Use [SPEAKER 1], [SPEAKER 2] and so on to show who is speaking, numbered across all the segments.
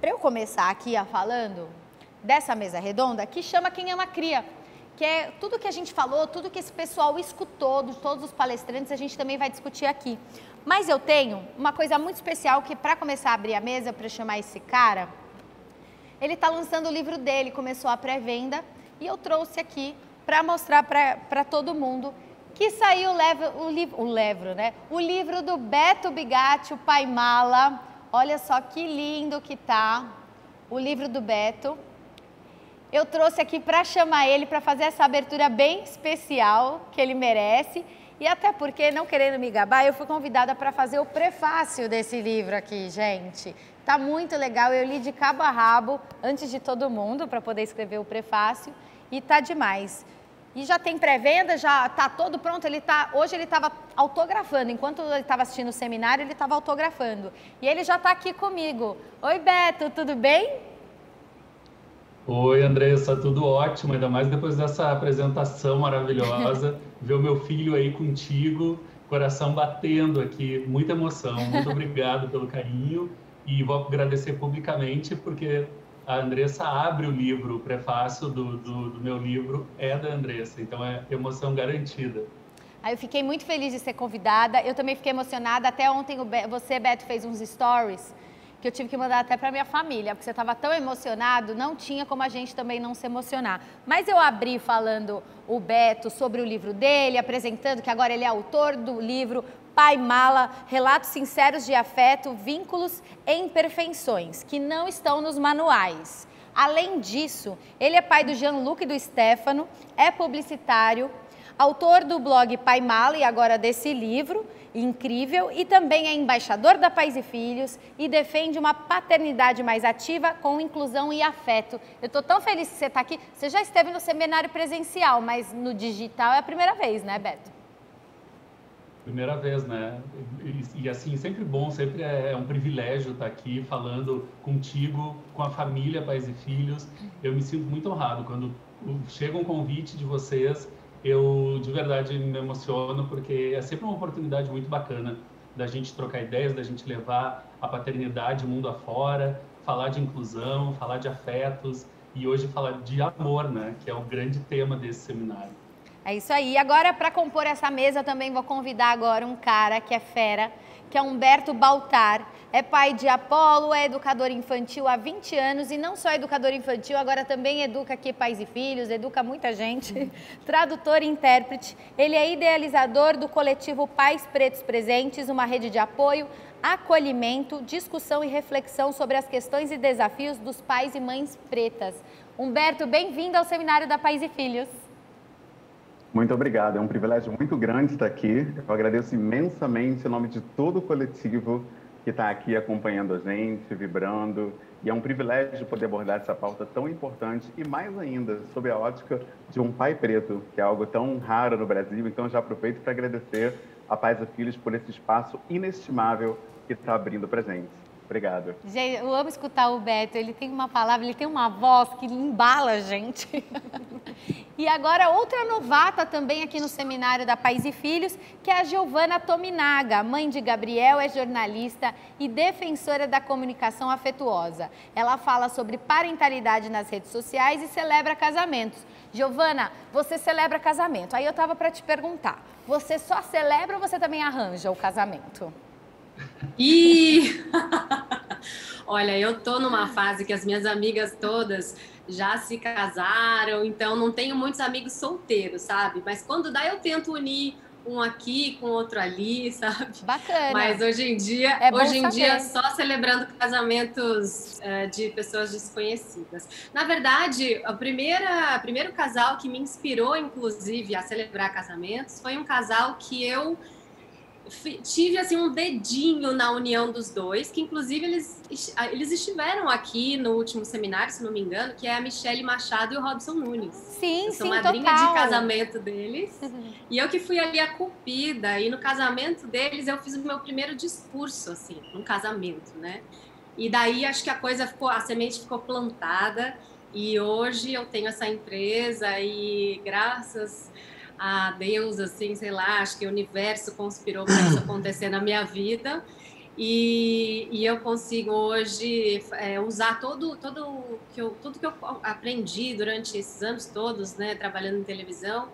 [SPEAKER 1] para eu começar aqui falando dessa mesa redonda, que chama Quem Ama Cria, que é tudo que a gente falou, tudo que esse pessoal escutou, de todos os palestrantes, a gente também vai discutir aqui. Mas eu tenho uma coisa muito especial que, para começar a abrir a mesa, para chamar esse cara, ele está lançando o livro dele, começou a pré-venda, e eu trouxe aqui para mostrar para todo mundo que saiu o livro do Beto Bigatti, o Pai Mala. Olha só que lindo que tá o livro do Beto. Eu trouxe aqui para chamar ele, para fazer essa abertura bem especial que ele merece. E até porque, não querendo me gabar, eu fui convidada para fazer o prefácio desse livro aqui, gente. Tá muito legal, eu li de cabo a rabo, antes de todo mundo, para poder escrever o prefácio. E tá demais. E já tem pré-venda, já tá todo pronto. Hoje ele estava autografando, enquanto ele estava assistindo o seminário, ele estava autografando. E ele já está aqui comigo. Oi, Beto, tudo bem?
[SPEAKER 2] Oi, Andressa, tudo ótimo, ainda mais depois dessa apresentação maravilhosa, ver o meu filho aí contigo, coração batendo aqui, muita emoção, muito obrigado pelo carinho e vou agradecer publicamente porque a Andressa abre o livro, o prefácio do meu livro é da Andressa, então é emoção garantida.
[SPEAKER 1] Aí eu fiquei muito feliz de ser convidada, eu também fiquei emocionada, até ontem você, Beto, fez uns stories que eu tive que mandar até para minha família, porque você estava tão emocionado, não tinha como a gente também não se emocionar. Mas eu abri falando o Beto sobre o livro dele, apresentando que agora ele é autor do livro Pai Mala, Relatos Sinceros de Afeto, Vínculos e Imperfeições, que não estão nos manuais. Além disso, ele é pai do Gianluca e do Stefano, é publicitário, autor do blog Pai Mala e agora desse livro incrível, e também é embaixador da Pais e Filhos e defende uma paternidade mais ativa com inclusão e afeto. Eu estou tão feliz que você está aqui. Você já esteve no seminário presencial, mas no digital é a primeira vez, né, Beto?
[SPEAKER 2] Primeira vez, né? E assim, sempre bom, sempre é um privilégio estar aqui falando contigo, com a família Pais e Filhos. Eu me sinto muito honrado quando chega um convite de vocês. Eu, de verdade, me emociono, porque é sempre uma oportunidade muito bacana da gente trocar ideias, da gente levar a paternidade mundo afora, falar de inclusão, falar de afetos e hoje falar de amor, né? Que é o grande tema desse seminário.
[SPEAKER 1] É isso aí. Agora, para compor essa mesa, também vou convidar agora um cara que é fera, que é Humberto Baltar. É pai de Apolo, é educador infantil há 20 anos e não só educador infantil, agora também educa aqui pais e filhos, educa muita gente, tradutor e intérprete. Ele é idealizador do coletivo Pais Pretos Presentes, uma rede de apoio, acolhimento, discussão e reflexão sobre as questões e desafios dos pais e mães pretas. Humberto, bem-vindo ao Seminário da Pais e Filhos.
[SPEAKER 3] Muito obrigado, é um privilégio muito grande estar aqui. Eu agradeço imensamente em nome de todo o coletivo que está aqui acompanhando a gente, vibrando. E é um privilégio poder abordar essa pauta tão importante e mais ainda sobre a ótica de um pai preto, que é algo tão raro no Brasil. Então já aproveito para agradecer a Pais e Filhos por esse espaço inestimável que está abrindo para a gente. Obrigado.
[SPEAKER 1] Gente, eu amo escutar o Beto, ele tem uma palavra, ele tem uma voz que embala a gente. E agora outra novata também aqui no Seminário da Pais e Filhos, que é a Giovana Tominaga, mãe de Gabriel, é jornalista e defensora da comunicação afetuosa. Ela fala sobre parentalidade nas redes sociais e celebra casamentos. Giovana, você celebra casamento. Aí eu tava para te perguntar, você só celebra ou você também arranja o casamento?
[SPEAKER 4] E olha, eu tô numa fase que as minhas amigas todas já se casaram, então não tenho muitos amigos solteiros, sabe? Mas quando dá eu tento unir um aqui com outro ali, sabe?
[SPEAKER 1] Bacana.
[SPEAKER 4] Mas hoje em dia, só celebrando casamentos de pessoas desconhecidas. Na verdade, o primeiro casal que me inspirou, inclusive, a celebrar casamentos foi um casal que eu tive assim um dedinho na união dos dois, que inclusive eles estiveram aqui no último seminário, se não me engano, que é a Michele Machado e o Robson Nunes.
[SPEAKER 1] Sim,
[SPEAKER 4] eu sou madrinha de casamento deles. E eu que fui ali a cupida, e no casamento deles eu fiz o meu primeiro discurso, assim, num casamento, né? E daí acho que a semente ficou plantada, e hoje eu tenho essa empresa e graças a Deus, assim, sei lá, acho que o universo conspirou para isso acontecer na minha vida. E eu consigo hoje usar tudo que eu aprendi durante esses anos todos, né, trabalhando em televisão,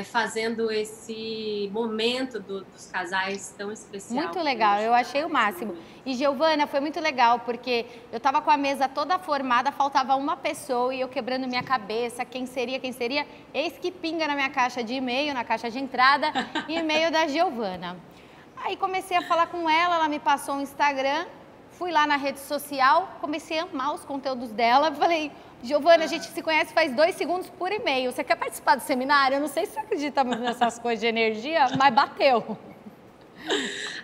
[SPEAKER 4] fazendo esse momento dos casais tão especial.
[SPEAKER 1] Muito legal, eu achei o máximo. E Giovana, foi muito legal, porque eu estava com a mesa toda formada, faltava uma pessoa e eu quebrando minha cabeça, quem seria, eis que pinga na minha caixa de e-mail, na caixa de entrada, e-mail da Giovana. Aí comecei a falar com ela me passou um Instagram, fui lá na rede social, comecei a amar os conteúdos dela, falei, Giovana, a gente se conhece faz 2 segundos por e-mail, você quer participar do seminário? Eu não sei se você acredita nessas coisas de energia, mas bateu.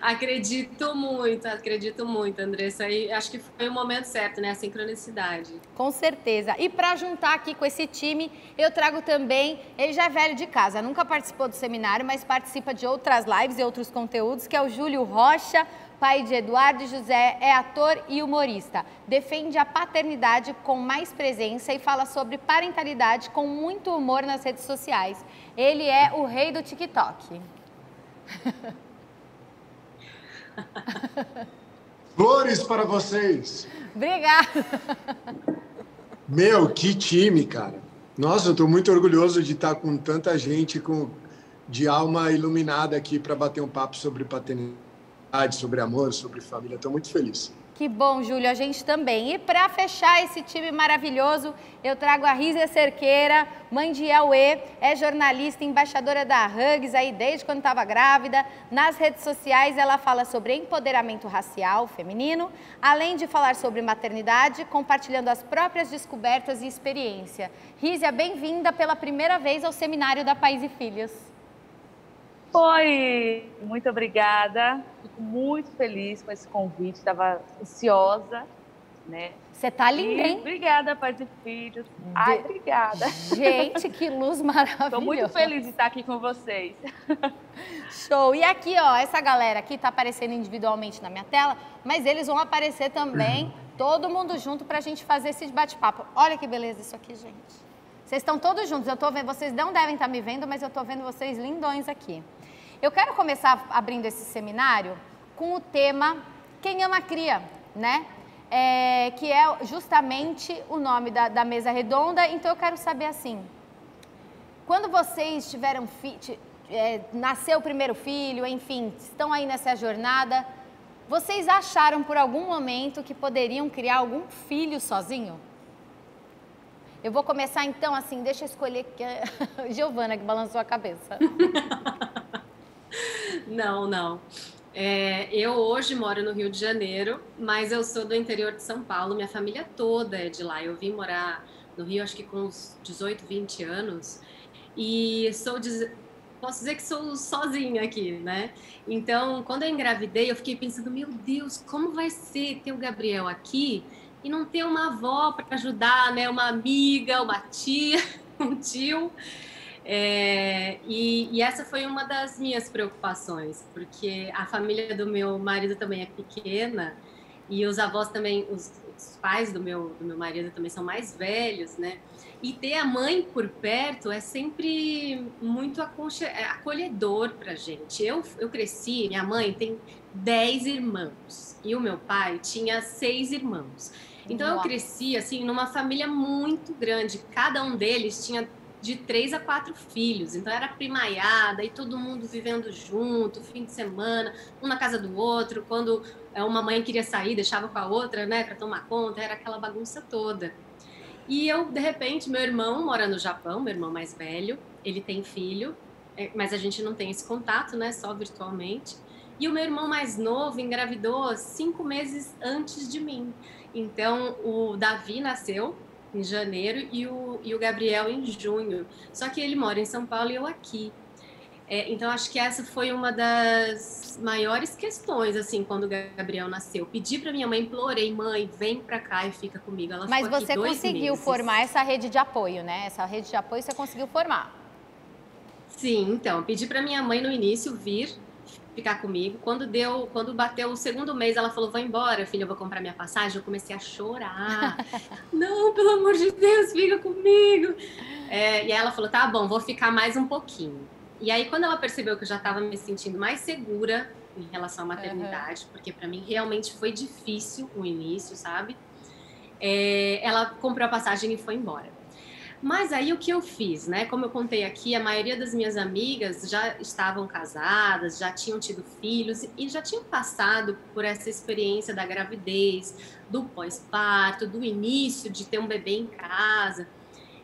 [SPEAKER 4] Acredito muito, Andressa. E acho que foi o momento certo, né? A sincronicidade.
[SPEAKER 1] Com certeza. E para juntar aqui com esse time, eu trago também, ele já é velho de casa, nunca participou do seminário, mas participa de outras lives e outros conteúdos, que é o Júlio Rocha, pai de Eduardo e José, é ator e humorista. Defende a paternidade com mais presença e fala sobre parentalidade com muito humor nas redes sociais. Ele é o rei do TikTok.
[SPEAKER 5] Flores para vocês.
[SPEAKER 1] Obrigada.
[SPEAKER 5] Meu, que time, cara. Nossa, eu estou muito orgulhoso de estar com tanta gente de alma iluminada aqui para bater um papo sobre paternidade, sobre amor, sobre família. Estou muito feliz.
[SPEAKER 1] Que bom, Júlio, a gente também. E para fechar esse time maravilhoso, eu trago a Rízia Cerqueira, mãe de Yauê, é jornalista, embaixadora da Hugs, aí desde quando estava grávida. Nas redes sociais ela fala sobre empoderamento racial feminino, além de falar sobre maternidade, compartilhando as próprias descobertas e experiência. Rízia, bem-vinda pela primeira vez ao seminário da Pais e Filhos.
[SPEAKER 6] Oi, muito obrigada. Fico muito feliz com esse convite, estava ansiosa, né?
[SPEAKER 1] Você tá linda, hein?
[SPEAKER 6] Obrigada, Pais e Filhos. Ai, obrigada.
[SPEAKER 1] Gente, que luz maravilhosa.
[SPEAKER 6] Estou muito feliz de estar aqui com vocês.
[SPEAKER 1] Show. E aqui, ó, essa galera aqui tá aparecendo individualmente na minha tela, mas eles vão aparecer também, todo mundo junto, pra gente fazer esse bate-papo. Olha que beleza isso aqui, gente. Vocês estão todos juntos, eu tô vendo, vocês não devem estar me vendo, mas eu tô vendo vocês lindões aqui. Eu quero começar abrindo esse seminário com o tema Quem Ama Cria, né? Que é justamente o nome da mesa redonda. Então eu quero saber assim, quando vocês tiveram nasceu o primeiro filho, enfim, estão aí nessa jornada, vocês acharam por algum momento que poderiam criar algum filho sozinho? Eu vou começar então assim, deixa eu escolher, que é a Giovana que balançou a cabeça.
[SPEAKER 4] Não. Eu hoje moro no Rio de Janeiro, mas eu sou do interior de São Paulo, minha família toda é de lá. Eu vim morar no Rio, acho que com uns 18, 20 anos, e posso dizer que sou sozinha aqui, né? Então, quando eu engravidei, eu fiquei pensando, meu Deus, como vai ser ter o Gabriel aqui e não ter uma avó para ajudar, né? Uma amiga, uma tia, um tio. E essa foi uma das minhas preocupações, porque a família do meu marido também é pequena e os avós também, os pais do meu marido também são mais velhos, né? E ter a mãe por perto é sempre muito acolhedor pra gente. Eu cresci, minha mãe tem 10 irmãos e o meu pai tinha 6 irmãos. Então eu cresci assim numa família muito grande, cada um deles tinha de 3 a 4 filhos, então era primaiada e todo mundo vivendo junto, fim de semana, um na casa do outro, quando uma mãe queria sair, deixava com a outra, né, para tomar conta, era aquela bagunça toda. E eu, de repente, meu irmão mora no Japão, meu irmão mais velho, ele tem filho, mas a gente não tem esse contato, né, só virtualmente, e o meu irmão mais novo engravidou 5 meses antes de mim, então o Davi nasceu em janeiro e o Gabriel em junho. Só que ele mora em São Paulo e eu aqui. Então, acho que essa foi uma das maiores questões, assim, quando o Gabriel nasceu. Pedi para minha mãe, implorei, mãe, vem para cá e fica comigo. Ela
[SPEAKER 1] Mas
[SPEAKER 4] ficou
[SPEAKER 1] você
[SPEAKER 4] aqui 2
[SPEAKER 1] conseguiu
[SPEAKER 4] meses.
[SPEAKER 1] formar essa rede de apoio, né? Essa rede de apoio você conseguiu formar.
[SPEAKER 4] Sim, então, pedi para minha mãe no início vir ficar comigo. Quando bateu o 2º mês, ela falou, vai embora, filha, eu vou comprar minha passagem. Eu comecei a chorar. Não, pelo amor de Deus, fica comigo. E aí ela falou, tá bom, vou ficar mais um pouquinho. E aí, quando ela percebeu que eu já estava me sentindo mais segura, em relação à maternidade, porque para mim realmente foi difícil o início, sabe? Ela comprou a passagem e foi embora. Mas aí o que eu fiz, né? Como eu contei aqui, a maioria das minhas amigas já estavam casadas, já tinham tido filhos e já tinham passado por essa experiência da gravidez, do pós-parto, do início de ter um bebê em casa.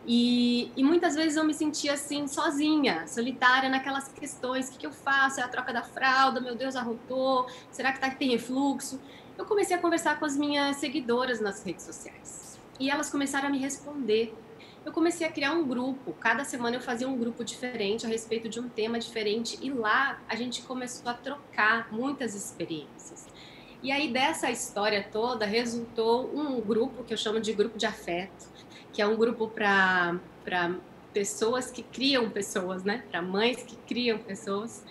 [SPEAKER 4] E muitas vezes eu me sentia assim, sozinha, solitária naquelas questões: o que eu faço? É a troca da fralda? Meu Deus, arrotou? Será que tem refluxo? Eu comecei a conversar com as minhas seguidoras nas redes sociais e elas começaram a me responder. Eu comecei a criar um grupo, cada semana eu fazia um grupo diferente a respeito de um tema diferente e lá a gente começou a trocar muitas experiências. E aí dessa história toda resultou um grupo que eu chamo de grupo de afeto, que é um grupo para pessoas que criam pessoas, né? Para mães que criam pessoas,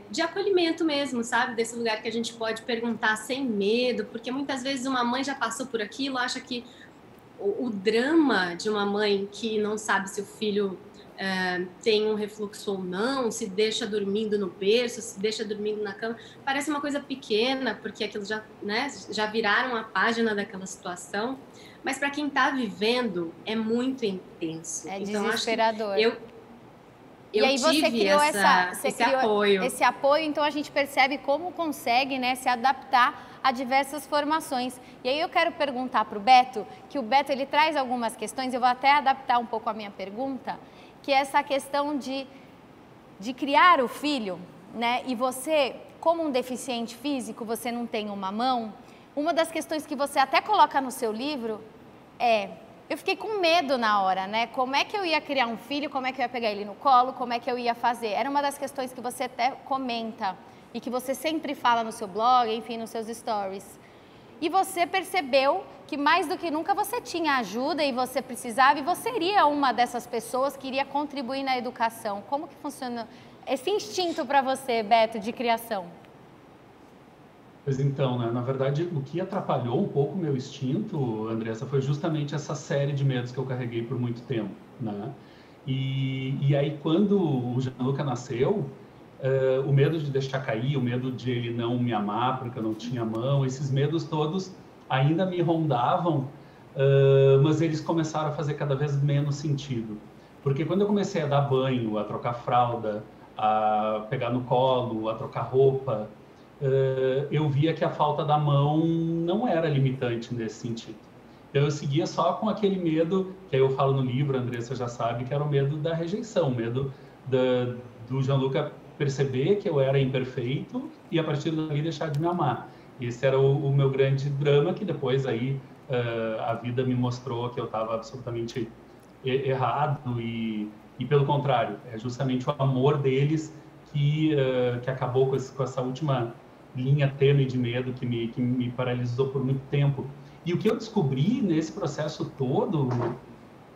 [SPEAKER 4] de acolhimento mesmo, sabe? Desse lugar que a gente pode perguntar sem medo, porque muitas vezes uma mãe já passou por aquilo, acha que o drama de uma mãe que não sabe se o filho tem um refluxo ou não, se deixa dormindo no berço, se deixa dormindo na cama, parece uma coisa pequena, porque aquilo já, né, já viraram a página daquela situação, mas para quem está vivendo é muito intenso.
[SPEAKER 1] É
[SPEAKER 4] então,
[SPEAKER 1] desesperador.
[SPEAKER 4] Acho que eu
[SPEAKER 1] e aí você criou
[SPEAKER 4] esse apoio.
[SPEAKER 1] Esse apoio, então a gente percebe como consegue, né, se adaptar a diversas formações. E aí eu quero perguntar para o Beto, que o Beto ele traz algumas questões, eu vou até adaptar um pouco a minha pergunta, que é essa questão de criar o filho, né? E você, como um deficiente físico, você não tem uma mão, uma das questões que você até coloca no seu livro eu fiquei com medo na hora, né? Como é que eu ia criar um filho, como é que eu ia pegar ele no colo, como é que eu ia fazer? Era uma das questões que você até comenta e que você sempre fala no seu blog, enfim, nos seus stories. E você percebeu que mais do que nunca você tinha ajuda e você precisava, e você seria uma dessas pessoas que iria contribuir na educação. Como que funciona esse instinto para você, Beto, de criação?
[SPEAKER 2] Pois então, né? Na verdade, o que atrapalhou um pouco o meu instinto, Andressa, foi justamente essa série de medos que eu carreguei por muito tempo, né? E aí, quando o Gianluca nasceu, o medo de deixar cair, o medo de ele não me amar porque eu não tinha mão, esses medos todos ainda me rondavam, mas eles começaram a fazer cada vez menos sentido. Porque quando eu comecei a dar banho, a trocar fralda, a pegar no colo, a trocar roupa, eu via que a falta da mão não era limitante nesse sentido. Então eu seguia só com aquele medo, que aí eu falo no livro, a Andressa já sabe, que era o medo da rejeição, o medo do Gianluca perceber que eu era imperfeito e a partir dali deixar de me amar. Esse era o meu grande drama, que depois aí a vida me mostrou que eu estava absolutamente errado e pelo contrário, é justamente o amor deles que acabou com essa última linha tênue de medo que me paralisou por muito tempo. E o que eu descobri nesse processo todo,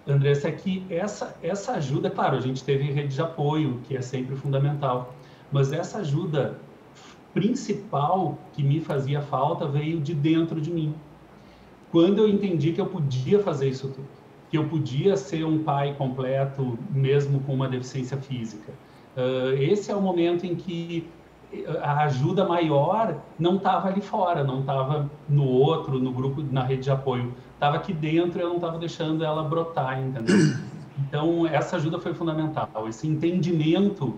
[SPEAKER 2] Andressa, é que essa ajuda, claro, a gente teve rede de apoio, que é sempre fundamental, mas essa ajuda principal que me fazia falta veio de dentro de mim. Quando eu entendi que eu podia fazer isso tudo, que eu podia ser um pai completo, mesmo com uma deficiência física. Esse é o momento em que a ajuda maior não estava ali fora, não estava no outro, no grupo, na rede de apoio. Estava aqui dentro e eu não estava deixando ela brotar, entendeu? Então, essa ajuda foi fundamental. Esse entendimento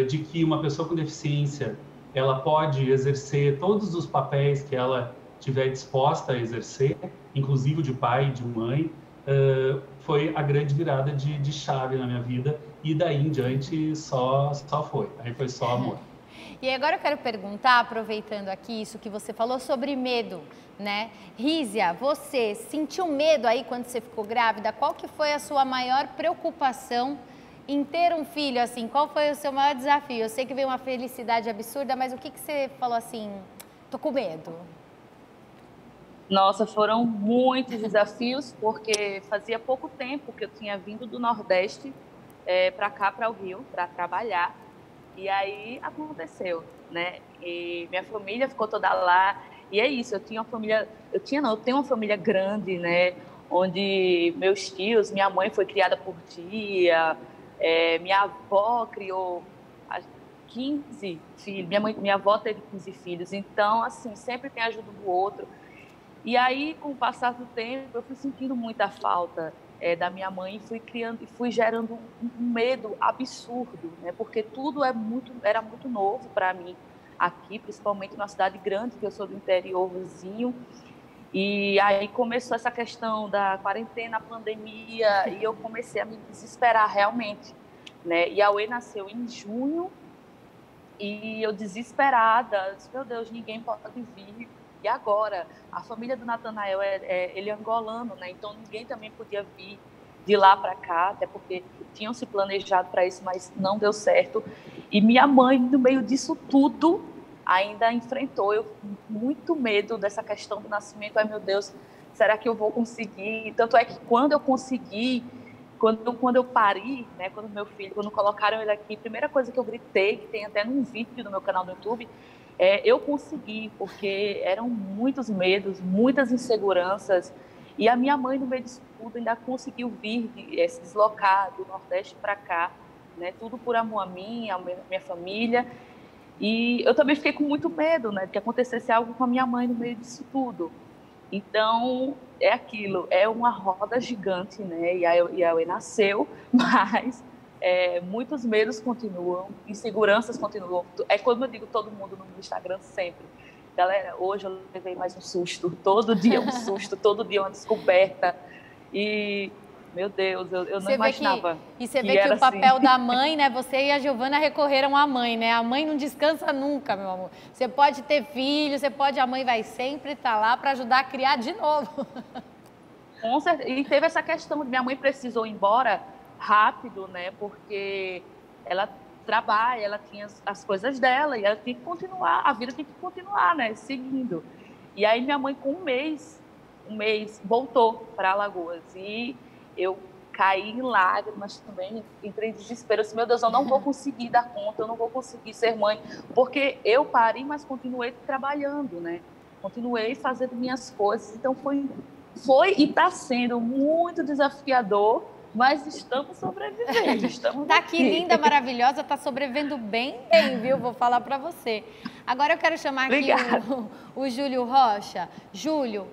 [SPEAKER 2] de que uma pessoa com deficiência, ela pode exercer todos os papéis que ela tiver disposta a exercer, inclusive de pai e de mãe, foi a grande virada de chave na minha vida. E daí em diante só foi. Aí foi só amor.
[SPEAKER 1] E agora eu quero perguntar, aproveitando aqui isso que você falou sobre medo, né? Rízia, você sentiu medo aí quando você ficou grávida? Qual que foi a sua maior preocupação em ter um filho, assim? Qual foi o seu maior desafio? Eu sei que veio uma felicidade absurda, mas o que você falou assim, tô com medo?
[SPEAKER 6] Nossa, foram muitos desafios, porque fazia pouco tempo que eu tinha vindo do Nordeste para cá, para o Rio, para trabalhar. E aí aconteceu, né? E minha família ficou toda lá. E é isso, eu tenho uma família grande, né? Onde meus tios, minha mãe foi criada por tia, minha avó criou 15 filhos, minha avó teve 15 filhos, então, assim, sempre tem ajuda do outro. E aí, com o passar do tempo, eu fui sentindo muita falta da minha mãe e fui gerando um medo absurdo, né? Porque tudo era muito novo para mim aqui, principalmente numa cidade grande, que eu sou do interior vizinho. E aí começou essa questão da quarentena, a pandemia, e eu comecei a me desesperar realmente, né? E a Aue nasceu em junho, e eu desesperada, disse, meu Deus, ninguém pode vir. E agora? A família do Natanael, ele é angolano, né? Então ninguém também podia vir de lá para cá, até porque tinham se planejado para isso, mas não deu certo. E minha mãe, no meio disso tudo, ainda enfrentou. Eu com muito medo dessa questão do nascimento. Ai, meu Deus, será que eu vou conseguir? Tanto é que quando eu consegui, quando eu pari, né, quando colocaram ele aqui, a primeira coisa que eu gritei, que tem até num vídeo no meu canal do YouTube, eu consegui, porque eram muitos medos, muitas inseguranças, e a minha mãe, no meio disso tudo, ainda conseguiu vir, se deslocar do Nordeste para cá, né, tudo por amor a mim, a minha família. E eu também fiquei com muito medo, né, de que acontecesse algo com a minha mãe no meio disso tudo. Então, é aquilo, é uma roda gigante, né, e a Aue nasceu, mas muitos medos continuam, inseguranças continuam. É como eu digo todo mundo no Instagram sempre. Galera, hoje eu levei mais um susto, todo dia um susto, todo dia uma descoberta. E, meu Deus, eu não imaginava.
[SPEAKER 1] E você vê que o papel da mãe, né? Você e a Giovana recorreram à mãe, né? A mãe não descansa nunca, meu amor. Você pode ter filho, a mãe vai sempre estar lá para ajudar a criar de novo.
[SPEAKER 6] Com certeza. E teve essa questão de minha mãe precisou ir embora rápido, né? Porque ela trabalha, ela tinha as coisas dela e ela tinha que continuar, a vida tem que continuar, né? Seguindo. E aí minha mãe, com um mês, voltou para Alagoas e eu caí em lágrimas também, entrei em desespero, assim, meu Deus, eu não vou conseguir dar conta, eu não vou conseguir ser mãe, porque eu parei, mas continuei trabalhando, né? Continuei fazendo minhas coisas, então foi e está sendo muito desafiador, mas estamos sobrevivendo,
[SPEAKER 1] Tá aqui linda, maravilhosa, tá sobrevivendo bem, viu? Vou falar para você. Agora eu quero chamar aqui o Júlio Rocha. Júlio,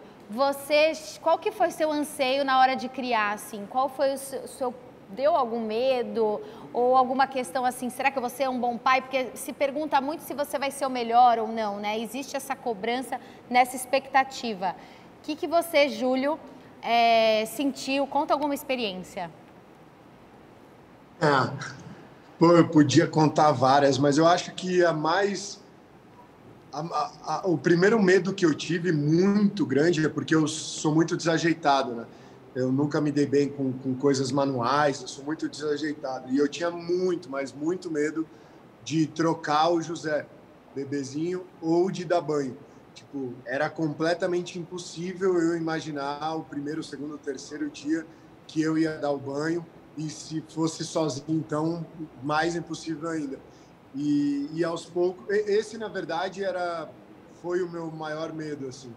[SPEAKER 1] qual que foi seu anseio na hora de criar, assim? Qual foi o seu... Deu algum medo ou alguma questão assim, será que você é um bom pai? Porque se pergunta muito se você vai ser o melhor ou não, né? Existe essa cobrança nessa expectativa. O que você, Júlio, sentiu? Conta alguma experiência.
[SPEAKER 5] Eu podia contar várias, mas eu acho que o primeiro medo que eu tive muito grande é porque eu sou muito desajeitado, né? Eu nunca me dei bem com coisas manuais, eu sou muito desajeitado. E eu tinha mas muito medo de trocar o José, bebezinho, ou de dar banho. Tipo, era completamente impossível eu imaginar o primeiro, segundo, terceiro dia que eu ia dar o banho. E se fosse sozinho, então, mais impossível ainda. E aos poucos, esse, na verdade, foi o meu maior medo, assim.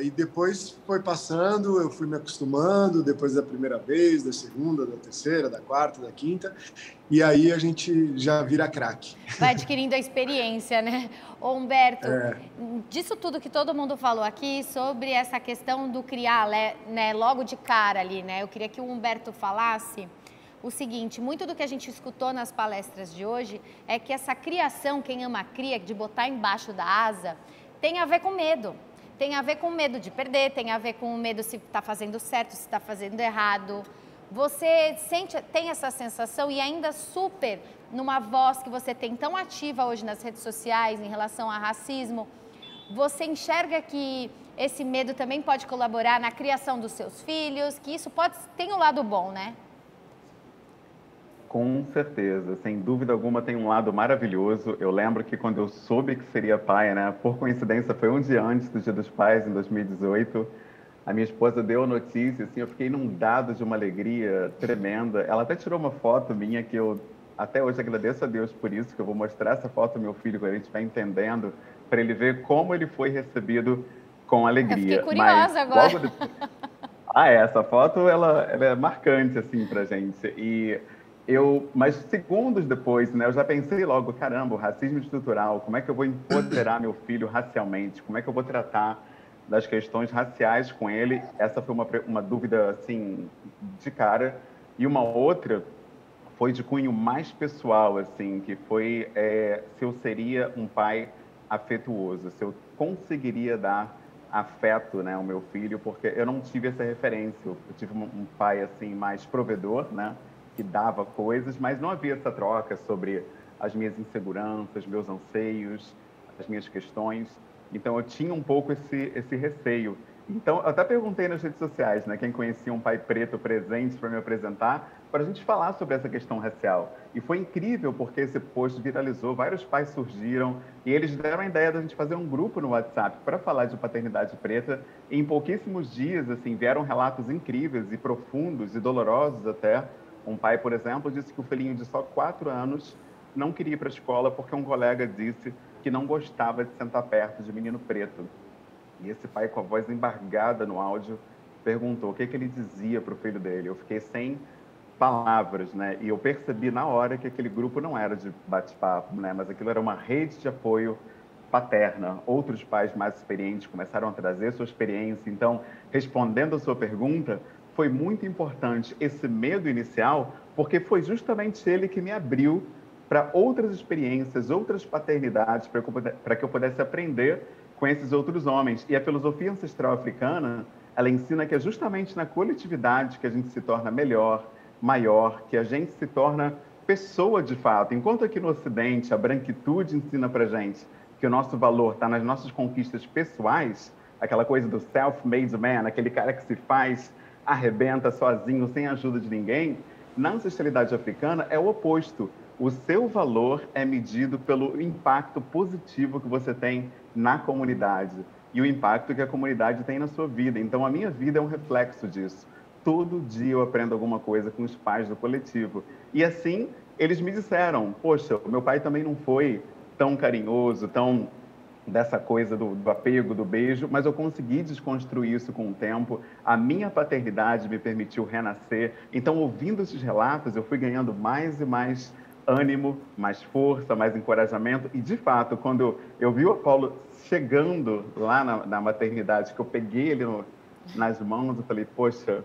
[SPEAKER 5] E depois foi passando, eu fui me acostumando, depois da primeira vez, da segunda, da terceira, da quarta, da quinta, e aí a gente já vira craque.
[SPEAKER 1] Vai adquirindo a experiência, né? Ô, Humberto, disso tudo que todo mundo falou aqui, sobre essa questão do criar, né, logo de cara ali, né? Eu queria que o Humberto falasse o seguinte, muito do que a gente escutou nas palestras de hoje é que essa criação, quem ama cria, de botar embaixo da asa, tem a ver com medo. Tem a ver com medo de perder, tem a ver com medo se está fazendo certo, se está fazendo errado. Você tem essa sensação e ainda super numa voz que você tem tão ativa hoje nas redes sociais em relação a racismo, você enxerga que esse medo também pode colaborar na criação dos seus filhos, que isso tem um lado bom, né?
[SPEAKER 3] Com certeza, sem dúvida alguma tem um lado maravilhoso. Eu lembro que quando eu soube que seria pai, né, por coincidência foi um dia antes do Dia dos Pais, em 2018, a minha esposa deu a notícia, assim, eu fiquei inundado de uma alegria tremenda. Ela até tirou uma foto minha que eu até hoje agradeço a Deus por isso, que eu vou mostrar essa foto ao meu filho quando a gente vai entendendo, para ele ver como ele foi recebido com alegria.
[SPEAKER 1] Eu fiquei curiosa agora.
[SPEAKER 3] Essa foto ela é marcante assim pra gente. E Mas segundos depois, né, eu já pensei logo, caramba, o racismo estrutural, como é que eu vou empoderar meu filho racialmente? Como é que eu vou tratar das questões raciais com ele? Essa foi uma dúvida, assim, de cara. E uma outra foi de cunho mais pessoal, assim, que foi se eu seria um pai afetuoso, se eu conseguiria dar afeto, né, ao meu filho, porque eu não tive essa referência. Eu tive um pai, assim, mais provedor, né, que dava coisas, mas não havia essa troca sobre as minhas inseguranças, meus anseios, as minhas questões. Então, eu tinha um pouco esse receio. Então, eu até perguntei nas redes sociais, né, quem conhecia um pai preto presente para me apresentar, para a gente falar sobre essa questão racial. E foi incrível, porque esse post viralizou, vários pais surgiram, e eles deram a ideia da gente fazer um grupo no WhatsApp para falar de paternidade preta. E em pouquíssimos dias, assim, vieram relatos incríveis e profundos e dolorosos até. Um pai, por exemplo, disse que o filhinho de só 4 anos não queria ir para a escola porque um colega disse que não gostava de sentar perto de menino preto. E esse pai, com a voz embargada no áudio, perguntou o que ele dizia para o filho dele. Eu fiquei sem palavras, né? E eu percebi na hora que aquele grupo não era de bate-papo, né? Mas aquilo era uma rede de apoio paterna. Outros pais mais experientes começaram a trazer sua experiência. Então, respondendo a sua pergunta, foi muito importante esse medo inicial, porque foi justamente ele que me abriu para outras experiências, outras paternidades, para que eu pudesse aprender com esses outros homens. E a filosofia ancestral africana, ela ensina que é justamente na coletividade que a gente se torna melhor, maior, que a gente se torna pessoa de fato. Enquanto aqui no Ocidente a branquitude ensina para gente que o nosso valor está nas nossas conquistas pessoais, aquela coisa do self-made man, aquele cara que se faz, arrebenta sozinho, sem a ajuda de ninguém, na ancestralidade africana é o oposto. O seu valor é medido pelo impacto positivo que você tem na comunidade e o impacto que a comunidade tem na sua vida. Então, a minha vida é um reflexo disso. Todo dia eu aprendo alguma coisa com os pais do coletivo. E assim, eles me disseram, poxa, o meu pai também não foi tão carinhoso, tão dessa coisa do apego, do beijo, mas eu consegui desconstruir isso com o tempo. A minha paternidade me permitiu renascer. Então, ouvindo esses relatos, eu fui ganhando mais e mais ânimo, mais força, mais encorajamento. E, de fato, quando eu vi o Apolo chegando lá na maternidade, que eu peguei ele nas mãos, eu falei, poxa,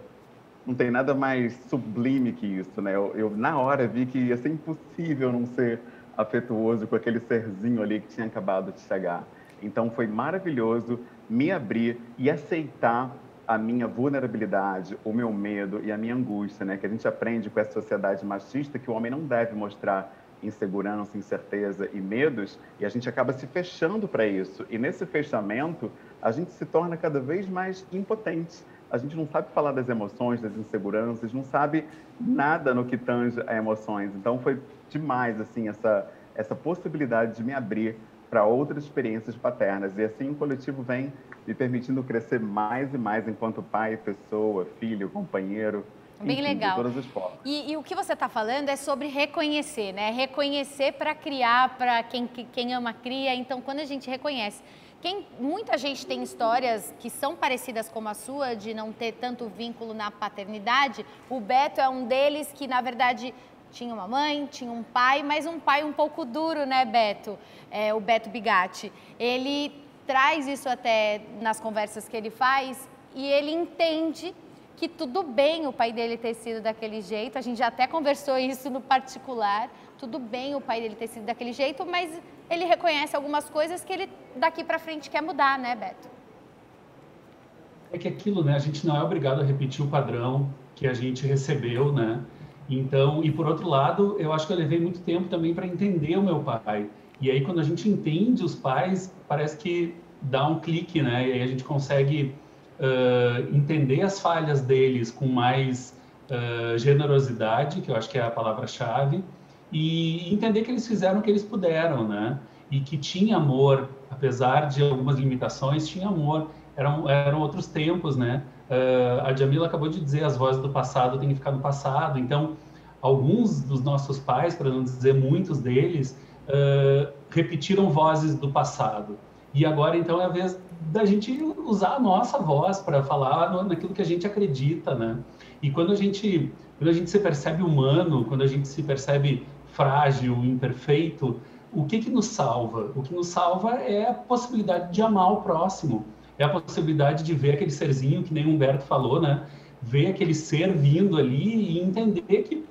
[SPEAKER 3] não tem nada mais sublime que isso, né? Eu na hora, vi que ia ser impossível não ser afetuoso com aquele serzinho ali que tinha acabado de chegar. Então, foi maravilhoso me abrir e aceitar a minha vulnerabilidade, o meu medo e a minha angústia, né? Que a gente aprende com essa sociedade machista que o homem não deve mostrar insegurança, incerteza e medos, e a gente acaba se fechando para isso. E nesse fechamento, a gente se torna cada vez mais impotente. A gente não sabe falar das emoções, das inseguranças, não sabe nada no que tange a emoções. Então, foi demais, assim, essa possibilidade de me abrir para outras experiências paternas. E assim o coletivo vem me permitindo crescer mais e mais enquanto pai, pessoa, filho, companheiro.
[SPEAKER 1] Bem legal.
[SPEAKER 3] De todas as formas.
[SPEAKER 1] E o que você está falando é sobre reconhecer, né? Reconhecer para criar, para quem ama cria. Então, quando a gente reconhece, muita gente tem histórias que são parecidas como a sua, de não ter tanto vínculo na paternidade. O Beto é um deles que, na verdade, tinha uma mãe, tinha um pai, mas um pai um pouco duro, né, Beto? O Beto Bigatti. Ele traz isso até nas conversas que ele faz e ele entende que tudo bem o pai dele ter sido daquele jeito. A gente já até conversou isso no particular. Tudo bem o pai dele ter sido daquele jeito, mas ele reconhece algumas coisas que ele daqui para frente quer mudar, né, Beto?
[SPEAKER 2] É que aquilo, né? A gente não é obrigado a repetir o padrão que a gente recebeu, né? Então, e por outro lado, eu acho que eu levei muito tempo também para entender o meu pai. E aí, quando a gente entende os pais, parece que dá um clique, né? E aí a gente consegue entender as falhas deles com mais generosidade, que eu acho que é a palavra-chave, e entender que eles fizeram o que eles puderam, né? E que tinha amor, apesar de algumas limitações, tinha amor. Eram outros tempos, né? A Djamila acabou de dizer, as vozes do passado têm que ficar no passado. Então, alguns dos nossos pais, para não dizer muitos deles, repetiram vozes do passado. E agora, então, é a vez da gente usar a nossa voz para falar naquilo que a gente acredita, né? E quando a gente Quando a gente se percebe humano, quando a gente se percebe frágil, imperfeito, o que nos salva? O que nos salva é a possibilidade de amar o próximo, é a possibilidade de ver aquele serzinho, que nem o Humberto falou, né? Ver aquele ser vindo ali e entender que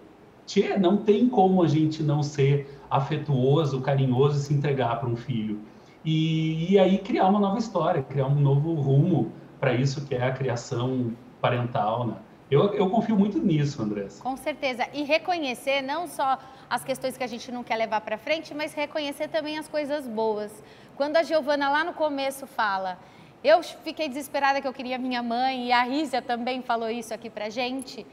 [SPEAKER 2] não tem como a gente não ser afetuoso, carinhoso e se entregar para um filho. E aí criar uma nova história, criar um novo rumo para isso que é a criação parental, né? Eu confio muito nisso, Andressa.
[SPEAKER 1] Com certeza. E reconhecer não só as questões que a gente não quer levar para frente, mas reconhecer também as coisas boas. Quando a Giovana lá no começo fala, eu fiquei desesperada que eu queria minha mãe, e a Rízia também falou isso aqui pra gente,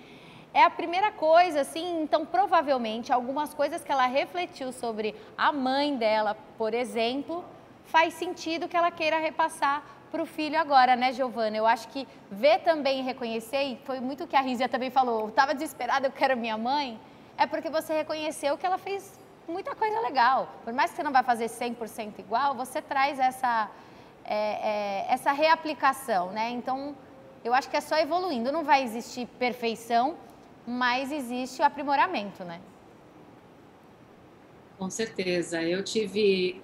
[SPEAKER 1] é a primeira coisa, assim, então provavelmente algumas coisas que ela refletiu sobre a mãe dela, por exemplo, faz sentido que ela queira repassar para o filho agora, né, Giovana? Eu acho que ver também e reconhecer, e foi muito o que a Rízia também falou, eu estava desesperada, eu quero minha mãe, é porque você reconheceu que ela fez muita coisa legal. Por mais que você não vai fazer 100% igual, você traz essa reaplicação, né? Então, eu acho que é só evoluindo, não vai existir perfeição, mas existe o aprimoramento, né?
[SPEAKER 4] Com certeza. Eu tive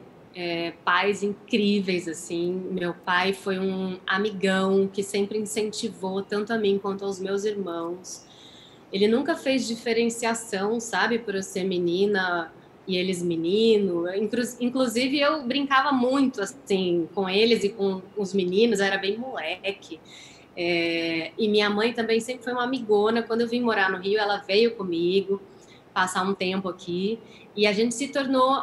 [SPEAKER 4] pais incríveis, assim. Meu pai foi um amigão que sempre incentivou tanto a mim quanto aos meus irmãos. Ele nunca fez diferenciação, sabe, por eu ser menina e eles menino. Inclusive, eu brincava muito, assim, com eles e com os meninos, eu era bem moleque. E minha mãe também sempre foi uma amigona. Quando eu vim morar no Rio, ela veio comigo passar um tempo aqui e a gente se tornou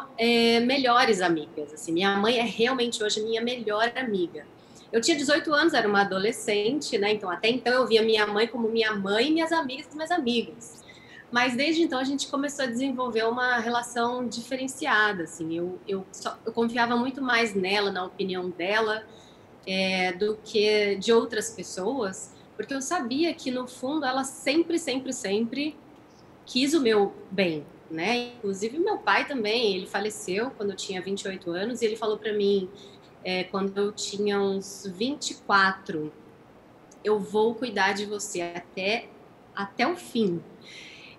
[SPEAKER 4] melhores amigas. Assim, minha mãe é realmente hoje minha melhor amiga. Eu tinha 18 anos, era uma adolescente, né? Então, até então, eu via minha mãe como minha mãe e minhas amigas como minhas amigas. Mas desde então a gente começou a desenvolver uma relação diferenciada. Assim, eu confiava muito mais nela, na opinião dela, do que de outras pessoas, porque eu sabia que no fundo ela sempre quis o meu bem, né? Inclusive meu pai também, ele faleceu quando eu tinha 28 anos e ele falou para mim, quando eu tinha uns 24, eu vou cuidar de você até o fim.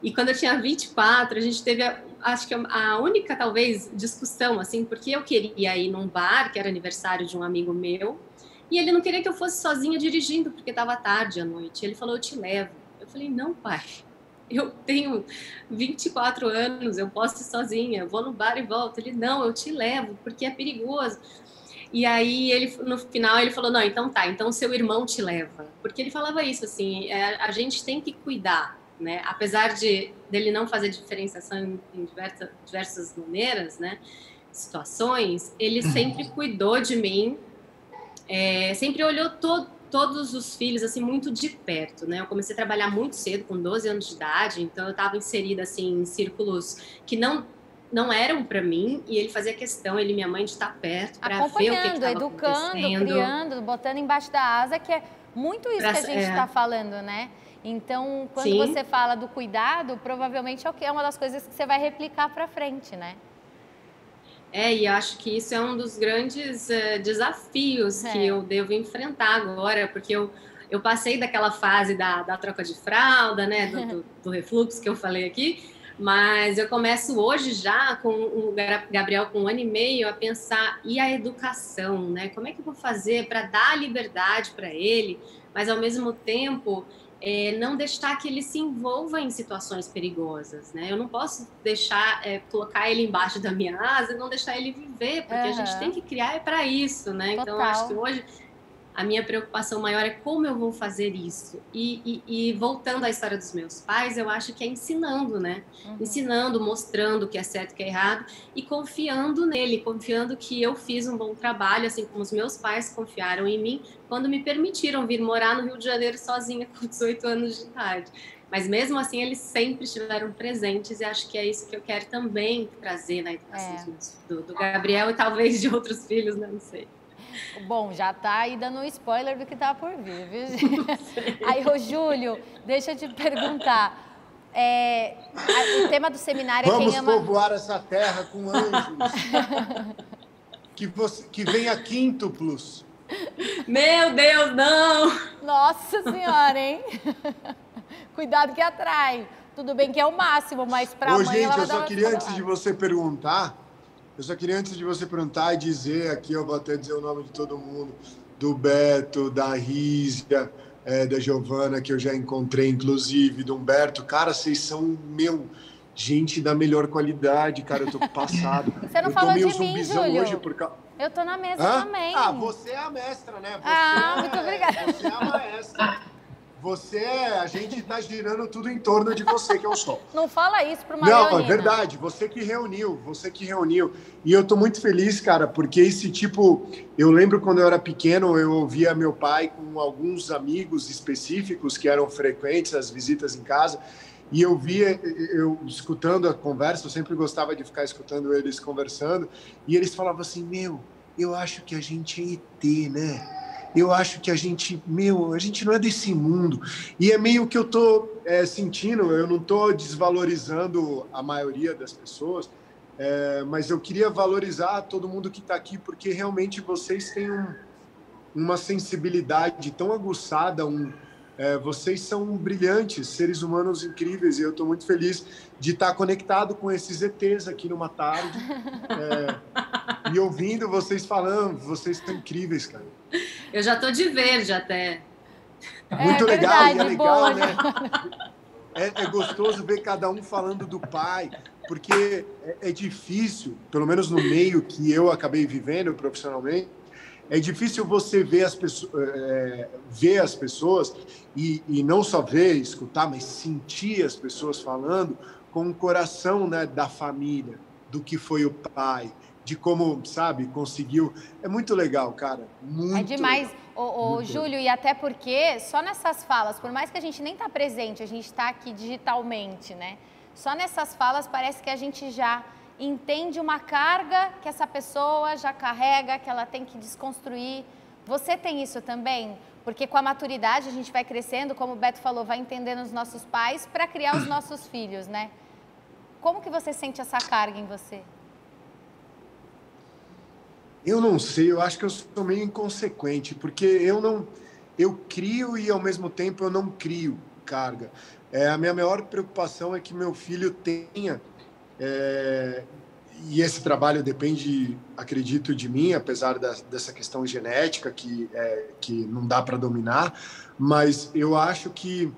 [SPEAKER 4] E quando eu tinha 24, a gente teve, acho que a única, talvez, discussão, assim, porque eu queria ir num bar, que era aniversário de um amigo meu, e ele não queria que eu fosse sozinha dirigindo, porque estava tarde à noite. Ele falou, eu te levo. Eu falei, não, pai, eu tenho 24 anos, eu posso ir sozinha, eu vou no bar e volto. Ele, não, eu te levo, porque é perigoso. E aí, no final, ele falou, não, então tá, então seu irmão te leva. Porque ele falava isso, assim, a gente tem que cuidar, né? Apesar dele não fazer diferenciação em diversas maneiras, né? Situações, ele sempre cuidou de mim, sempre olhou todos os filhos, assim, muito de perto, né? Eu comecei a trabalhar muito cedo, com 12 anos de idade, então eu estava inserida, assim, em círculos que não eram para mim, e ele fazia questão, ele e minha mãe, de estar perto para ver o que estava
[SPEAKER 1] educando, criando, botando embaixo da asa, que é muito isso que a gente está falando, né? Então, quando você fala do cuidado, provavelmente é uma das coisas que você vai replicar para frente, né?
[SPEAKER 4] E acho que isso é um dos grandes desafios que eu devo enfrentar agora, porque eu passei daquela fase da troca de fralda, né, do refluxo que eu falei aqui, mas eu começo hoje já com o Gabriel com 1 ano e meio a pensar, e a educação, né? Como é que eu vou fazer para dar liberdade para ele, mas ao mesmo tempo não deixar que ele se envolva em situações perigosas, né? Eu não posso deixar, colocar ele embaixo da minha asa e não deixar ele viver, porque a gente tem que criar para isso, né? Então, eu acho que hoje a minha preocupação maior é como eu vou fazer isso. E voltando à história dos meus pais, eu acho que é ensinando, né? Ensinando, mostrando o que é certo e o que é errado e confiando nele, confiando que eu fiz um bom trabalho, assim como os meus pais confiaram em mim quando me permitiram vir morar no Rio de Janeiro sozinha com 18 anos de idade. Mas mesmo assim, eles sempre estiveram presentes e acho que é isso que eu quero também trazer na educação do Gabriel e talvez de outros filhos, né? Não sei.
[SPEAKER 1] Bom, já tá aí dando um spoiler do que tá por vir, viu, gente? Aí, ô Júlio, deixa eu te perguntar. O tema do seminário é quem ama...
[SPEAKER 5] Vamos povoar essa terra com anjos. que venha quíntuplos.
[SPEAKER 4] Meu Deus, não!
[SPEAKER 1] Nossa Senhora, hein? Cuidado que atrai. Tudo bem que é o máximo, mas para a mãe
[SPEAKER 5] gente,
[SPEAKER 1] ela vai
[SPEAKER 5] eu
[SPEAKER 1] dar
[SPEAKER 5] só
[SPEAKER 1] uma
[SPEAKER 5] queria, antes
[SPEAKER 1] descontrolada.
[SPEAKER 5] de você perguntar, e dizer aqui, eu vou até dizer o nome de todo mundo, do Beto, da Rízia, da Giovana, que eu já encontrei, inclusive, do Humberto. Cara, vocês são, gente da melhor qualidade, cara, eu tô passado.
[SPEAKER 1] Você não falou de mim, Júlio.
[SPEAKER 5] Hoje por causa...
[SPEAKER 1] Eu tô na mesa também.
[SPEAKER 5] Ah, você é a mestra, né?
[SPEAKER 1] Muito obrigada.
[SPEAKER 5] Você é a maestra. A gente tá girando tudo em torno de você, que é o sol.
[SPEAKER 1] Não fala isso para uma leonina.
[SPEAKER 5] Não, é verdade, você que reuniu. E eu tô muito feliz, cara, porque esse tipo... Eu lembro quando eu era pequeno, eu ouvia meu pai com alguns amigos específicos que eram frequentes, as visitas em casa, e eu escutando a conversa, eu sempre gostava de ficar escutando eles conversando, e eles falavam assim, eu acho que a gente é ET, né? Eu acho que a gente não é desse mundo. E é meio que eu tô sentindo, eu não tô desvalorizando a maioria das pessoas, mas eu queria valorizar todo mundo que está aqui, porque realmente vocês têm uma sensibilidade tão aguçada, vocês são brilhantes, seres humanos incríveis, e eu estou muito feliz de estar conectado com esses ETs aqui numa tarde, e ouvindo vocês falando, vocês são incríveis, cara.
[SPEAKER 4] Eu já estou de verde até.
[SPEAKER 5] Muito legal,
[SPEAKER 1] verdade,
[SPEAKER 5] e é legal,
[SPEAKER 1] boa,
[SPEAKER 5] né? É gostoso ver cada um falando do pai, porque é difícil, pelo menos no meio que eu acabei vivendo profissionalmente, é difícil você ver as pessoas e não só ver, escutar, mas sentir as pessoas falando com o coração, né, da família, do que foi o pai, de como, sabe, conseguiu. É muito legal, cara. Muito
[SPEAKER 1] é demais,
[SPEAKER 5] muito
[SPEAKER 1] Júlio, e até porque só nessas falas, por mais que a gente nem está presente, a gente está aqui digitalmente, né? Só nessas falas parece que a gente já entende uma carga que essa pessoa já carrega, que ela tem que desconstruir. Você tem isso também? Porque com a maturidade a gente vai crescendo, como o Beto falou, vai entendendo os nossos pais para criar os nossos filhos, né? Como que você sente essa carga em você?
[SPEAKER 5] Eu não sei, eu acho que eu sou meio inconsequente, porque eu crio e ao mesmo tempo eu não crio carga. A minha maior preocupação é que meu filho tenha, e esse trabalho depende, acredito, de mim, apesar dessa questão genética que não dá para dominar, mas eu acho que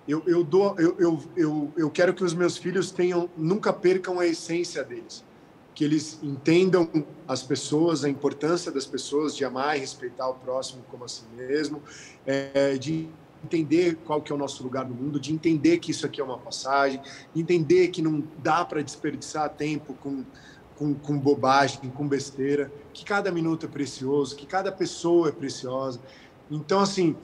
[SPEAKER 5] eu quero que os meus filhos nunca percam a essência deles, que eles entendam as pessoas, a importância das pessoas, de amar e respeitar o próximo como a si mesmo, de entender qual que é o nosso lugar no mundo, de entender que isso aqui é uma passagem, de entender que não dá para desperdiçar tempo com bobagem, com besteira, que cada minuto é precioso, que cada pessoa é preciosa. Então, assim,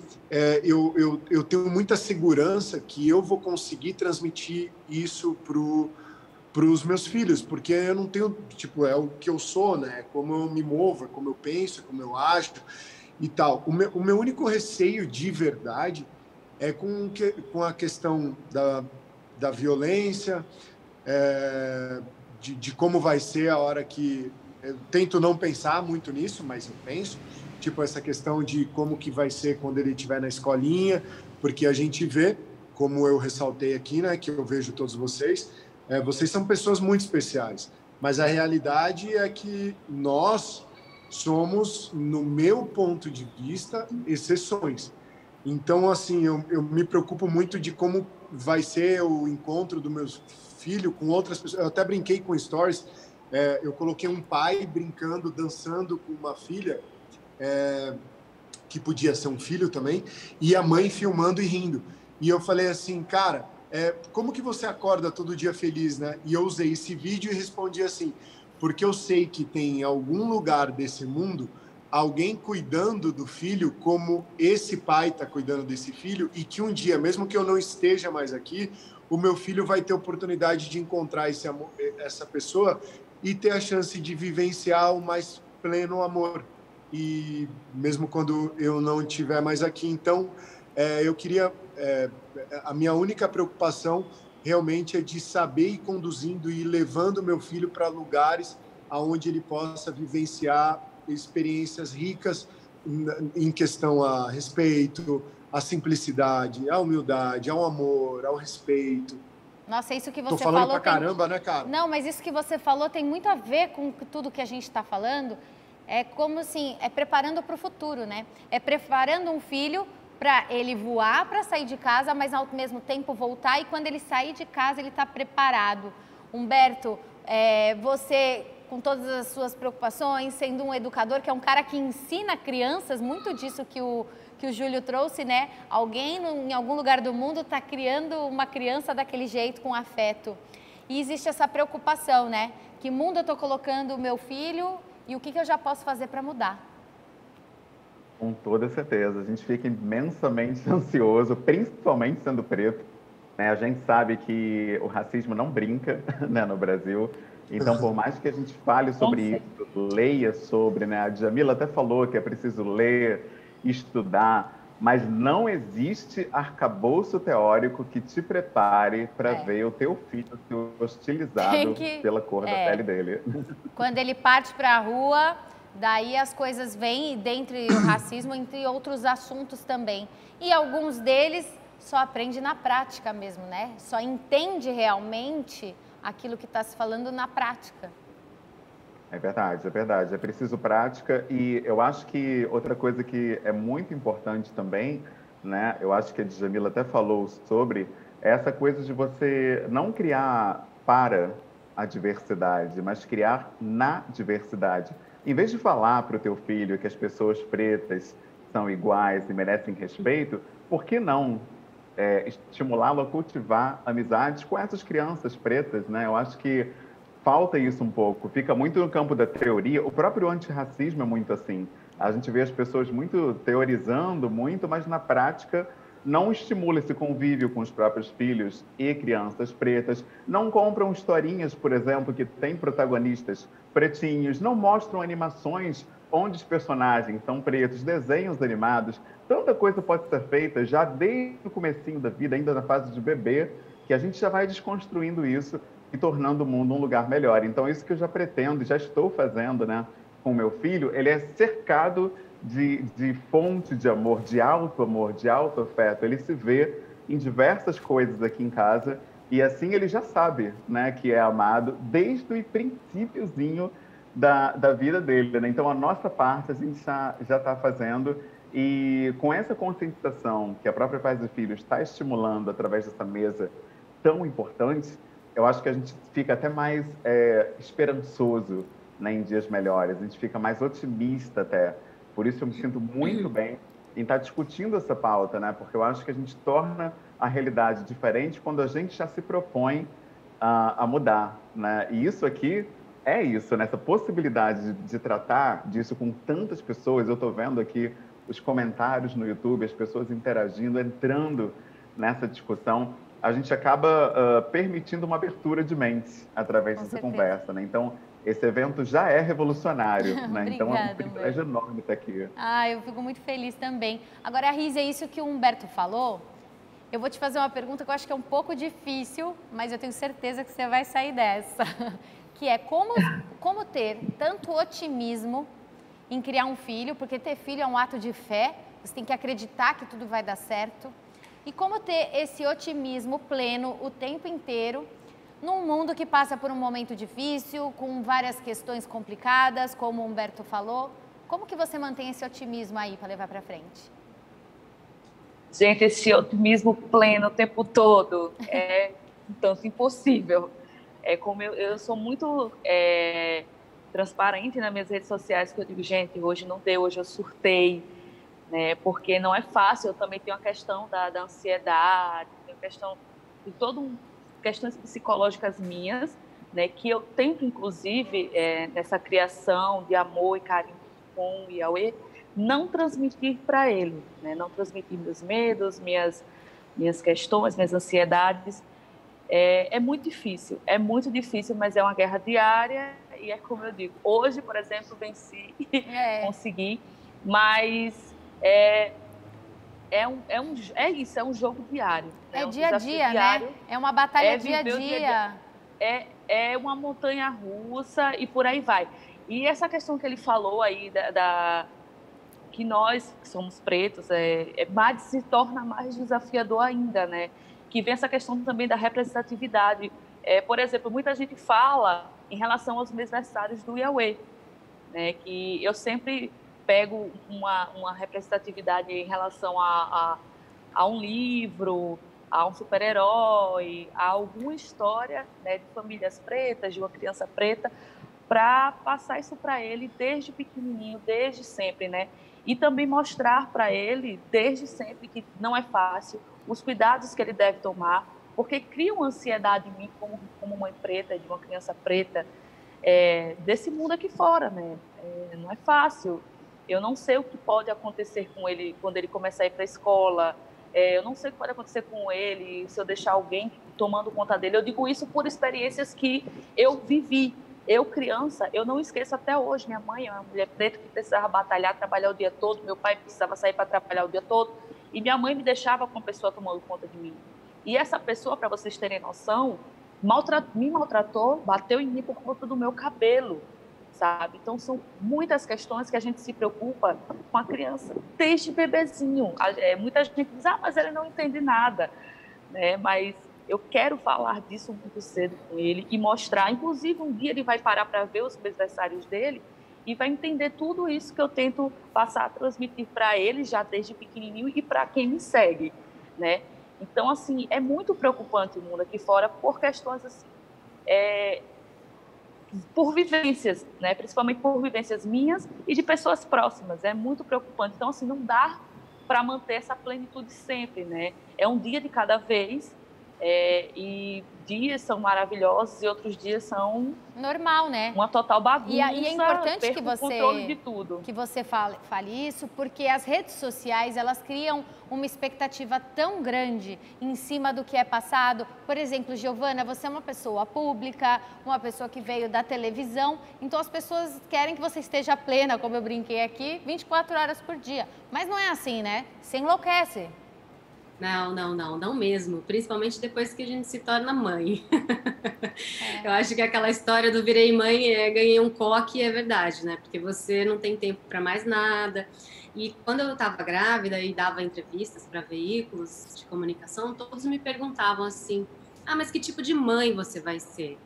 [SPEAKER 5] eu tenho muita segurança que eu vou conseguir transmitir isso para os meus filhos, porque eu não tenho, é o que eu sou, né? Como eu me movo, como eu penso, como eu acho e tal. O meu único receio de verdade é com a questão da violência, de como vai ser a hora que... Eu tento não pensar muito nisso, mas eu penso, essa questão de como que vai ser quando ele estiver na escolinha, porque a gente vê, como eu ressaltei aqui, né, que eu vejo todos vocês, vocês são pessoas muito especiais, mas a realidade é que nós somos, no meu ponto de vista, exceções. Então, assim, eu me preocupo muito de como vai ser o encontro do meu filho com outras pessoas. Eu até brinquei com stories, eu coloquei um pai brincando, dançando com uma filha, que podia ser um filho também, e a mãe filmando e rindo. E eu falei assim, cara, como que você acorda todo dia feliz, né? E eu usei esse vídeo e respondi assim, porque eu sei que tem em algum lugar desse mundo alguém cuidando do filho como esse pai está cuidando desse filho, e que um dia, mesmo que eu não esteja mais aqui, o meu filho vai ter oportunidade de encontrar essa pessoa e ter a chance de vivenciar o mais pleno amor, e mesmo quando eu não estiver mais aqui. Então, eu queria... a minha única preocupação realmente é de saber ir conduzindo e levando meu filho para lugares onde ele possa vivenciar experiências ricas em questão a respeito, à simplicidade, à humildade, ao amor, ao respeito.
[SPEAKER 1] Nossa, isso que você
[SPEAKER 5] Tô falando
[SPEAKER 1] falou
[SPEAKER 5] pra caramba, né, cara?
[SPEAKER 1] Não, mas isso que você falou tem muito a ver com tudo que a gente está falando. É como assim, é preparando para o futuro, né? É preparando um filho para ele voar, para sair de casa, mas ao mesmo tempo voltar. E quando ele sair de casa, ele está preparado. Humberto, você, com todas as suas preocupações, sendo um educador, que é um cara que ensina crianças, muito disso que o Júlio trouxe, né? Alguém em algum lugar do mundo está criando uma criança daquele jeito, com afeto. E existe essa preocupação, né? Que mundo eu estou colocando o meu filho e o que eu já posso fazer para mudar?
[SPEAKER 3] Com toda certeza. A gente fica imensamente ansioso, principalmente sendo preto, né? A gente sabe que o racismo não brinca, né, no Brasil. Então, por mais que a gente fale sobre isso, leia sobre, né? A Djamila até falou que é preciso ler, estudar, mas não existe arcabouço teórico que te prepare para ver o teu filho ser hostilizado pela cor da pele dele.
[SPEAKER 1] Quando ele parte para a rua, daí as coisas vêm, dentre o racismo, entre outros assuntos também. E alguns deles só aprende na prática mesmo, né? Só entende realmente aquilo que está se falando na prática.
[SPEAKER 3] É verdade, é verdade. É preciso prática e eu acho que outra coisa que é muito importante também, né? Eu acho que a Djamila até falou sobre essa coisa de você não criar para a diversidade, mas criar na diversidade. Em vez de falar para o teu filho que as pessoas pretas são iguais e merecem respeito, por que não estimulá-lo a cultivar amizades com essas crianças pretas, né? Eu acho que falta isso um pouco, fica muito no campo da teoria. O próprio antirracismo é muito assim. A gente vê as pessoas muito teorizando muito, mas na prática não estimula esse convívio com os próprios filhos e crianças pretas. Não compram historinhas, por exemplo, que têm protagonistas pretinhos. Não mostram animações onde os personagens são pretos, desenhos animados. Tanta coisa pode ser feita já desde o comecinho da vida, ainda na fase de bebê, que a gente já vai desconstruindo isso e tornando o mundo um lugar melhor. Então, isso que eu já pretendo, já estou fazendo, né, com o meu filho, ele é cercado de fonte de amor, de alto afeto. Ele se vê em diversas coisas aqui em casa e assim ele já sabe, né, que é amado desde o princípiozinho da vida dele, né? Então, a nossa parte a gente já está fazendo e com essa conscientização que a própria Pais e Filhos está estimulando através dessa mesa tão importante, eu acho que a gente fica até mais esperançoso, né, em dias melhores, a gente fica mais otimista até. Por isso eu me sinto muito bem em estar discutindo essa pauta, né? Porque eu acho que a gente torna a realidade diferente quando a gente já se propõe a mudar, né? E isso aqui é isso, né? Essa possibilidade de tratar disso com tantas pessoas. Eu estou vendo aqui os comentários no YouTube, as pessoas interagindo, entrando nessa discussão. A gente acaba permitindo uma abertura de mente através dessa conversa, né? Então, esse evento já é revolucionário, né?
[SPEAKER 1] Obrigada,
[SPEAKER 3] então é um privilégio enorme estar aqui.
[SPEAKER 1] Eu fico muito feliz também. Agora, Riz, é isso que o Humberto falou. Eu vou te fazer uma pergunta que eu acho que é um pouco difícil, mas eu tenho certeza que você vai sair dessa. Que é como ter tanto otimismo em criar um filho, porque ter filho é um ato de fé, você tem que acreditar que tudo vai dar certo. E como ter esse otimismo pleno o tempo inteiro, num mundo que passa por um momento difícil, com várias questões complicadas, como o Humberto falou. Como que você mantém esse otimismo aí para levar para frente?
[SPEAKER 6] Gente, esse otimismo pleno o tempo todo é um tanto impossível. Como eu sou muito transparente nas minhas redes sociais, que eu digo, gente, hoje não deu, hoje eu surtei, né? Porque não é fácil. Eu também tenho a questão da ansiedade, tenho a questão de questões psicológicas minhas, né, que eu tento, inclusive, nessa criação de amor e carinho com o Yauê, não transmitir para ele, né, não transmitir meus medos, minhas questões, minhas ansiedades. É muito difícil, mas é uma guerra diária e é como eu digo, hoje, por exemplo, venci, consegui, mas é um jogo diário. Né?
[SPEAKER 1] É dia a dia, né? É uma batalha dia a dia.
[SPEAKER 6] É uma montanha russa e por aí vai. E essa questão que ele falou aí que nós, que somos pretos, mais se torna mais desafiador ainda, né? Que vem essa questão também da representatividade. Por exemplo, muita gente fala em relação aos mêsversários do Yahweh, né? Que eu sempre pego uma representatividade em relação a um livro, a um super-herói, a alguma história, né, de famílias pretas, de uma criança preta, para passar isso para ele desde pequenininho, desde sempre, né? E também mostrar para ele, desde sempre, que não é fácil, os cuidados que ele deve tomar, porque cria uma ansiedade em mim, como mãe preta, de uma criança preta, desse mundo aqui fora, né? Não é fácil. Eu não sei o que pode acontecer com ele quando ele começar a ir para a escola. Eu não sei o que pode acontecer com ele se eu deixar alguém tomando conta dele. Eu digo isso por experiências que eu vivi. Eu, criança, eu não esqueço até hoje. Minha mãe é uma mulher preta que precisava batalhar, trabalhar o dia todo. Meu pai precisava sair para trabalhar o dia todo. E minha mãe me deixava com uma pessoa tomando conta de mim. E essa pessoa, para vocês terem noção, me maltratou, bateu em mim por conta do meu cabelo, sabe? Então, são muitas questões que a gente se preocupa com a criança desde bebezinho. Muita gente diz, mas ele não entende nada, né? Mas eu quero falar disso muito cedo com ele e mostrar. Inclusive, um dia ele vai parar para ver os mêsversários dele e vai entender tudo isso que eu tento passar a transmitir para ele já desde pequenininho e para quem me segue, né? Então, assim, é muito preocupante o mundo aqui fora por questões assim, por vivências, né? Principalmente por vivências minhas e de pessoas próximas. É muito preocupante. Então, assim, não dá para manter essa plenitude sempre, né? É um dia de cada vez, e dias são maravilhosos e outros dias são
[SPEAKER 1] normal, né?
[SPEAKER 6] Uma total bagunça.
[SPEAKER 1] E é importante que você
[SPEAKER 6] controle de tudo.
[SPEAKER 1] Que você fale isso, porque as redes sociais, elas criam uma expectativa tão grande em cima do que é passado. Por exemplo, Giovana, você é uma pessoa pública, uma pessoa que veio da televisão, então as pessoas querem que você esteja plena, como eu brinquei aqui, 24 horas por dia. Mas não é assim, né? Você enlouquece.
[SPEAKER 4] Não mesmo. Principalmente depois que a gente se torna mãe. Eu acho que aquela história do virei mãe, ganhei um coque, é verdade, né? Porque você não tem tempo para mais nada. E quando eu estava grávida e dava entrevistas para veículos de comunicação, todos me perguntavam assim, mas que tipo de mãe você vai ser?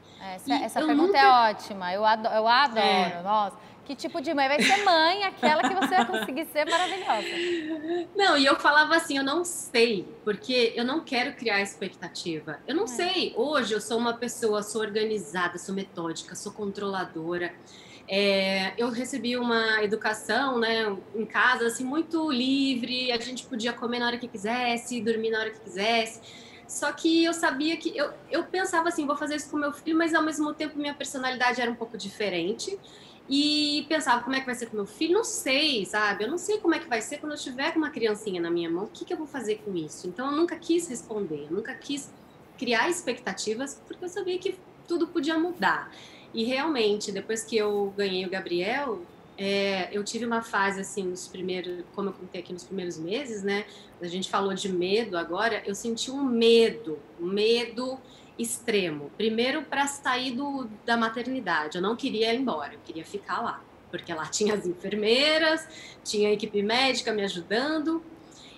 [SPEAKER 1] Essa pergunta é ótima, eu adoro, nossa. Que tipo de mãe? Vai ser mãe, aquela que você vai conseguir ser maravilhosa.
[SPEAKER 4] Não, e eu falava assim, eu não sei, porque eu não quero criar expectativa. Eu não sei. Hoje eu sou uma pessoa, sou organizada, sou metódica, sou controladora. Eu recebi uma educação, né, em casa, assim, muito livre. A gente podia comer na hora que quisesse, dormir na hora que quisesse. Só que eu sabia que... Eu pensava assim, vou fazer isso com meu filho, mas ao mesmo tempo minha personalidade era um pouco diferente. E pensava, como é que vai ser com meu filho? Não sei, sabe? Eu não sei como é que vai ser quando eu tiver com uma criancinha na minha mão. O que eu vou fazer com isso? Então, eu nunca quis responder, eu nunca quis criar expectativas, porque eu sabia que tudo podia mudar. E, realmente, depois que eu ganhei o Gabriel, eu tive uma fase, assim, nos primeiros... Como eu contei aqui, nos primeiros meses, né? A gente falou de medo agora. Eu senti um medo extremo. Primeiro, para sair da maternidade. Eu não queria ir embora, eu queria ficar lá. Porque lá tinha as enfermeiras, tinha a equipe médica me ajudando.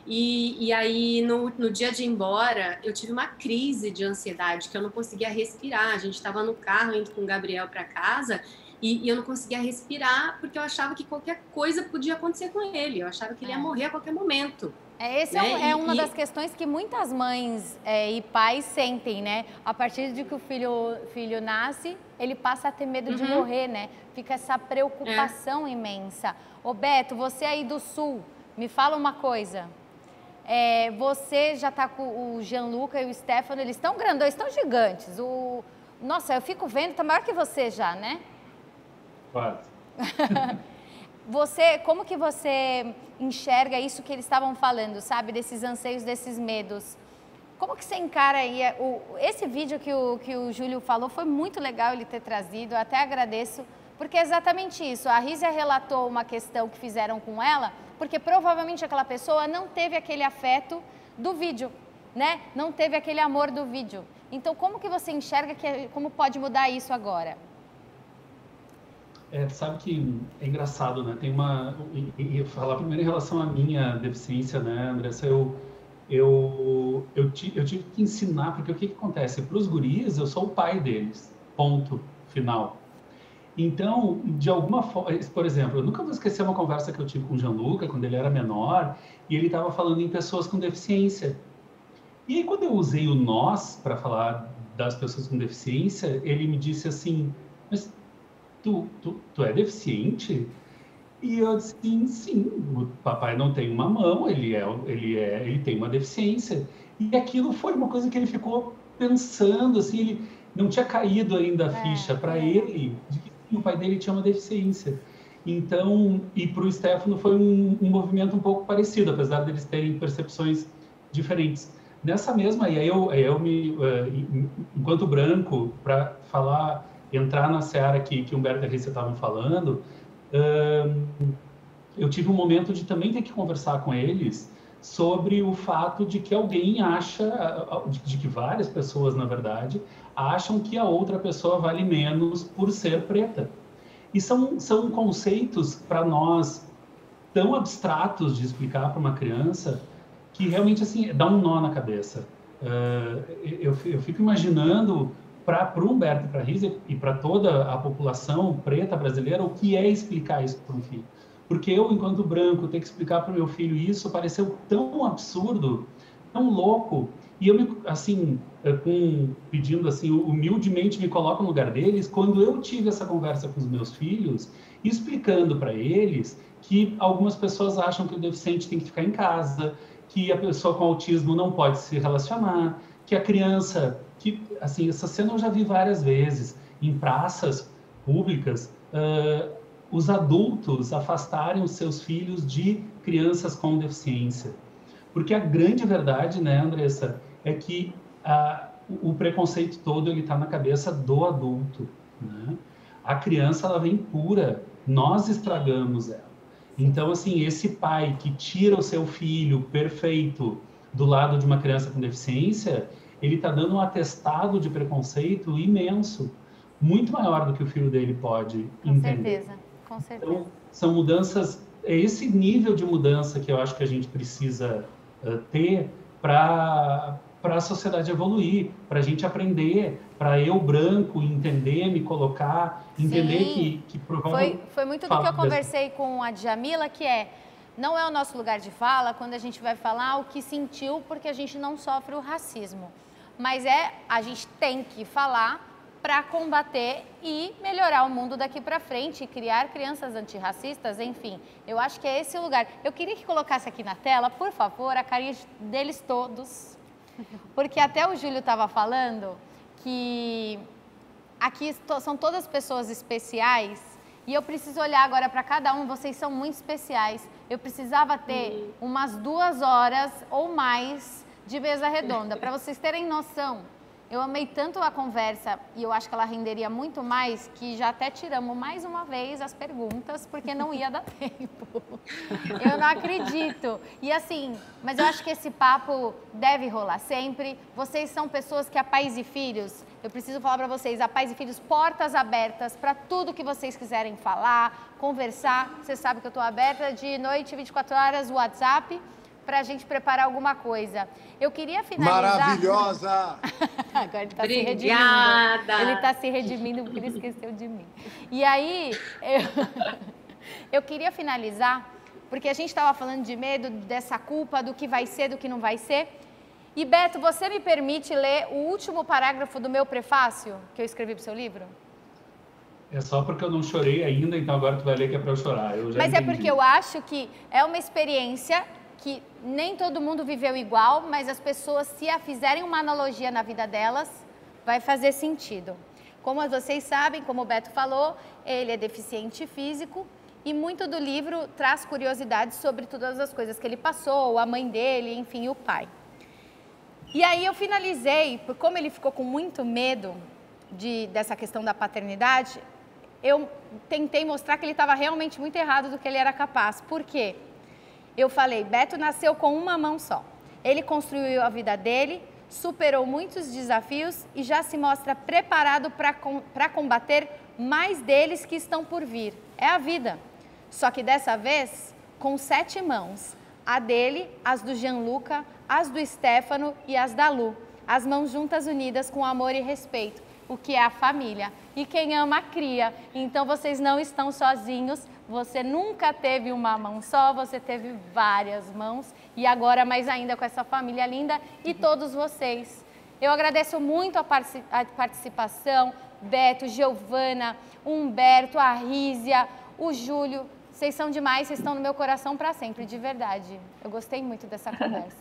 [SPEAKER 4] E aí, no dia de ir embora, eu tive uma crise de ansiedade, que eu não conseguia respirar. A gente estava no carro indo com o Gabriel para casa e eu não conseguia respirar porque eu achava que qualquer coisa podia acontecer com ele. Eu achava que ele ia morrer a qualquer momento.
[SPEAKER 1] Essa é uma das questões que muitas mães e pais sentem, né? A partir de que o filho nasce, ele passa a ter medo de morrer, né? Fica essa preocupação imensa. Ô Beto, você aí do Sul, me fala uma coisa. Você já tá com o Gianluca e o Stefano, eles estão grandões, estão gigantes. Nossa, eu fico vendo, tá maior que você já, né?
[SPEAKER 2] Quase.
[SPEAKER 1] Como que você enxerga isso que eles estavam falando, sabe? Desses anseios, desses medos. Como que você encara aí? Esse vídeo que o Júlio falou foi muito legal ele ter trazido, eu até agradeço, porque é exatamente isso. A Rízia relatou uma questão que fizeram com ela, porque provavelmente aquela pessoa não teve aquele afeto do vídeo, né? Não teve aquele amor do vídeo. Então, como que você enxerga como pode mudar isso agora?
[SPEAKER 2] Sabe que é engraçado, né? Tem uma... E falar primeiro em relação à minha deficiência, né, Andressa? Eu tive que ensinar, porque o que acontece? Para os guris, eu sou o pai deles, ponto, final. Então, de alguma forma, por exemplo, eu nunca vou esquecer uma conversa que eu tive com o Gianluca, quando ele era menor, e ele estava falando em pessoas com deficiência. E aí, quando eu usei o nós para falar das pessoas com deficiência, ele me disse assim, mas tu é deficiente? E eu disse, sim, o papai não tem uma mão, ele tem uma deficiência. E aquilo foi uma coisa que ele ficou pensando, assim, ele não tinha caído ainda a ficha para ele de que sim, o pai dele tinha uma deficiência. Então, e para o Stefano foi um movimento um pouco parecido, apesar deles terem percepções diferentes. Nessa mesma, e aí eu enquanto branco, para falar, entrar na seara que Humberto e Rissa estavam falando, eu tive um momento de também ter que conversar com eles sobre o fato de que alguém acha, de que várias pessoas, na verdade, acham que a outra pessoa vale menos por ser preta. E são conceitos, para nós, tão abstratos de explicar para uma criança, que realmente, assim, dá um nó na cabeça. Eu fico imaginando, para o Humberto e para a Risa e para toda a população preta brasileira, o que é explicar isso para um filho. Porque eu, enquanto branco, ter que explicar para o meu filho isso pareceu tão absurdo, tão louco, e eu, assim, pedindo, assim, humildemente me coloco no lugar deles, quando eu tive essa conversa com os meus filhos, explicando para eles que algumas pessoas acham que o deficiente tem que ficar em casa, que a pessoa com autismo não pode se relacionar, que a criança... que, assim, essa cena eu já vi várias vezes, em praças públicas, os adultos afastarem os seus filhos de crianças com deficiência. Porque a grande verdade, né, Andressa, é que o preconceito todo ele está na cabeça do adulto, né? A criança, ela vem pura, nós estragamos ela. Então, assim, esse pai que tira o seu filho perfeito do lado de uma criança com deficiência, ele está dando um atestado de preconceito imenso, muito maior do que o filho dele pode entender.
[SPEAKER 1] Com certeza.
[SPEAKER 2] Então, são mudanças, é esse nível de mudança que eu acho que a gente precisa ter para a sociedade evoluir, para a gente aprender, para eu, branco, entender, me colocar, entender que provavelmente...
[SPEAKER 1] Foi muito do que eu conversei com a Djamila, que não é o nosso lugar de fala quando a gente vai falar o que sentiu, porque a gente não sofre o racismo. Mas a gente tem que falar para combater e melhorar o mundo daqui para frente, e criar crianças antirracistas, enfim. Eu acho que é esse o lugar. Eu queria que colocasse aqui na tela, por favor, a carinha deles todos, porque até o Júlio estava falando que aqui são todas pessoas especiais, e eu preciso olhar agora para cada um, vocês são muito especiais. Eu precisava ter umas 2 horas ou mais de mesa redonda, para vocês terem noção. Eu amei tanto a conversa, e eu acho que ela renderia muito mais, que já até tiramos mais uma vez as perguntas, porque não ia dar tempo. Eu não acredito. E assim, mas eu acho que esse papo deve rolar sempre. Vocês são pessoas que a Pais e Filhos, eu preciso falar para vocês, a Pais e Filhos, portas abertas para tudo que vocês quiserem falar, conversar. Você sabe que eu estou aberta de noite, 24 horas, WhatsApp, para a gente preparar alguma coisa. Eu queria finalizar...
[SPEAKER 5] Maravilhosa!
[SPEAKER 1] Agora ele está se redimindo. Ele está se redimindo porque ele esqueceu de mim. E aí, eu queria finalizar, porque a gente estava falando de medo, dessa culpa, do que vai ser, do que não vai ser. E, Beto, você me permite ler o último parágrafo do meu prefácio que eu escrevi para o seu livro?
[SPEAKER 2] É só porque eu não chorei ainda, então agora tu vai ler que é para eu chorar.
[SPEAKER 1] Mas é porque eu acho que é uma experiência que nem todo mundo viveu igual, mas as pessoas, se fizerem uma analogia na vida delas, vai fazer sentido. Como vocês sabem, como o Beto falou, ele é deficiente físico e muito do livro traz curiosidades sobre todas as coisas que ele passou, a mãe dele, enfim, o pai. E aí eu finalizei, por como ele ficou com muito medo dessa questão da paternidade, eu tentei mostrar que ele estava realmente muito errado do que ele era capaz. Por quê? Eu falei, Beto nasceu com uma mão só. Ele construiu a vida dele, superou muitos desafios e já se mostra preparado para combater mais deles que estão por vir. É a vida. Só que dessa vez, com 7 mãos. A dele, as do Gianluca, as do Stefano e as da Lu. As mãos juntas unidas com amor e respeito, o que é a família. E quem ama, cria. Então vocês não estão sozinhos. Você nunca teve uma mão só, você teve várias mãos. E agora mais ainda com essa família linda e todos vocês. Eu agradeço muito a participação, Beto, Giovana, Humberto, a Rízia, o Júlio. Vocês são demais, vocês estão no meu coração para sempre, de verdade. Eu gostei muito dessa conversa.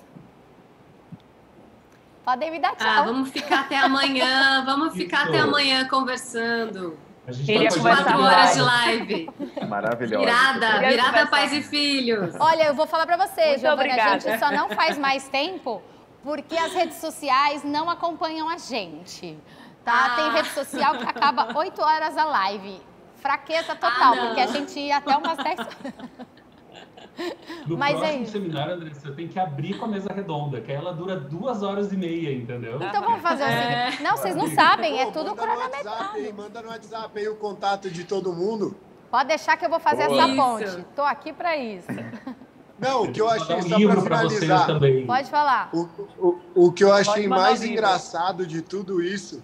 [SPEAKER 1] Podem me dar tchau.
[SPEAKER 4] Vamos ficar até amanhã, até amanhã conversando.
[SPEAKER 2] A gente
[SPEAKER 4] 24 horas de live.
[SPEAKER 3] Maravilhosa.
[SPEAKER 4] Virada Pais e Filhos.
[SPEAKER 1] Olha, eu vou falar para vocês, Giovana, a gente só não faz mais tempo porque as redes sociais não acompanham a gente, tá? Tem rede social que acaba 8 horas a live. Fraqueza total, porque a gente ia até umas 10 horas.
[SPEAKER 2] No próximo seminário, Andressa, tem que abrir com a mesa redonda, que aí ela dura 2h30, entendeu?
[SPEAKER 1] Então vamos fazer o seguinte. Não, vocês não sabem, é tudo cronometrado.
[SPEAKER 5] Manda no WhatsApp aí o contato de todo mundo.
[SPEAKER 1] Pode deixar que eu vou fazer essa ponte. Tô aqui para isso.
[SPEAKER 5] Não, o que eu achei, só
[SPEAKER 2] para
[SPEAKER 5] finalizar,
[SPEAKER 1] pode falar.
[SPEAKER 5] O que eu achei mais engraçado de tudo isso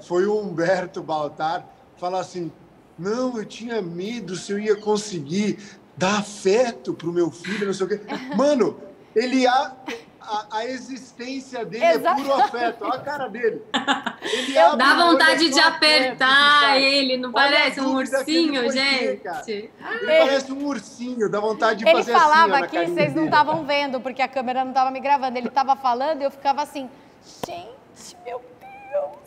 [SPEAKER 5] foi o Humberto Baltar falar assim, não, eu tinha medo se eu ia conseguir dar afeto pro meu filho, não sei o quê. Mano, a existência dele é puro afeto, olha a cara dele.
[SPEAKER 4] Dá vontade de apertar ele, não parece um ursinho, gente?
[SPEAKER 5] Ele parece um ursinho, dá vontade de fazer assim.
[SPEAKER 1] Ele falava aqui, vocês não estavam vendo, porque a câmera não estava me gravando. Ele estava falando e eu ficava assim, gente, meu Deus.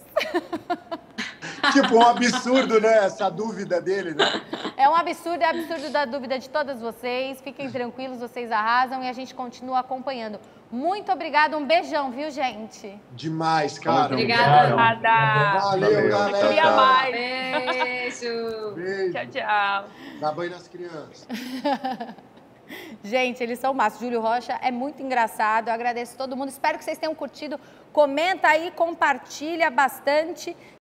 [SPEAKER 5] Tipo, um absurdo, né? Essa dúvida dele, né?
[SPEAKER 1] É um absurdo, é absurdo da dúvida de todas vocês. Fiquem tranquilos, vocês arrasam e a gente continua acompanhando. Muito obrigada, um beijão, viu, gente?
[SPEAKER 5] Demais, cara.
[SPEAKER 4] Obrigada.
[SPEAKER 5] Valeu, galera.
[SPEAKER 6] Queria mais.
[SPEAKER 4] Beijo.
[SPEAKER 6] Tchau, tchau.
[SPEAKER 5] Dá banho nas crianças.
[SPEAKER 1] Gente, eles são massa. Júlio Rocha é muito engraçado. Eu agradeço todo mundo. Espero que vocês tenham curtido. Comenta aí, compartilha bastante.